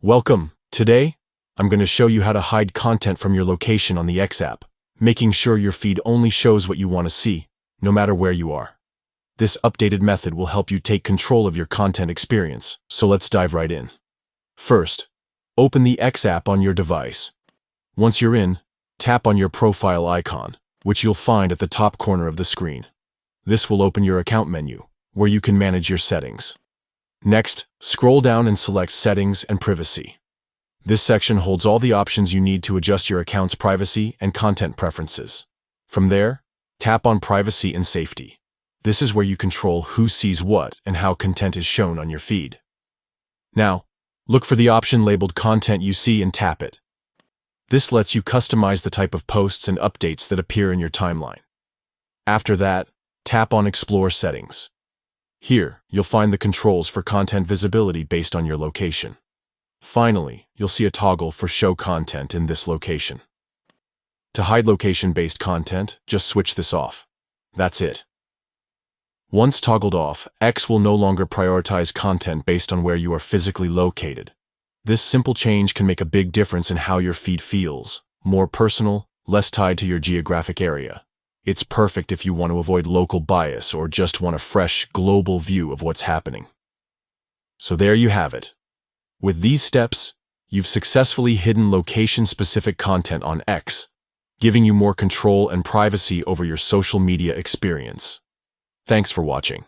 Welcome. Today, I'm going to show you how to hide content from your location on the X app, making sure your feed only shows what you want to see, no matter where you are. This updated method will help you take control of your content experience, so let's dive right in. First, open the X app on your device. Once you're in, tap on your profile icon, which you'll find at the top corner of the screen. This will open your account menu, where you can manage your settings. Next, scroll down and select Settings and Privacy. This section holds all the options you need to adjust your account's privacy and content preferences. From there, tap on Privacy and Safety. This is where you control who sees what and how content is shown on your feed. Now, look for the option labeled Content You See and tap it. This lets you customize the type of posts and updates that appear in your timeline. After that, tap on Explore Settings. Here, you'll find the controls for content visibility based on your location. Finally, you'll see a toggle for Show Content in this location. To hide location-based content, just switch this off. That's it. Once toggled off, X will no longer prioritize content based on where you are physically located. This simple change can make a big difference in how your feed feels, more personal, less tied to your geographic area. It's perfect if you want to avoid local bias or just want a fresh, global view of what's happening. So there you have it. With these steps, you've successfully hidden location-specific content on X, giving you more control and privacy over your social media experience. Thanks for watching.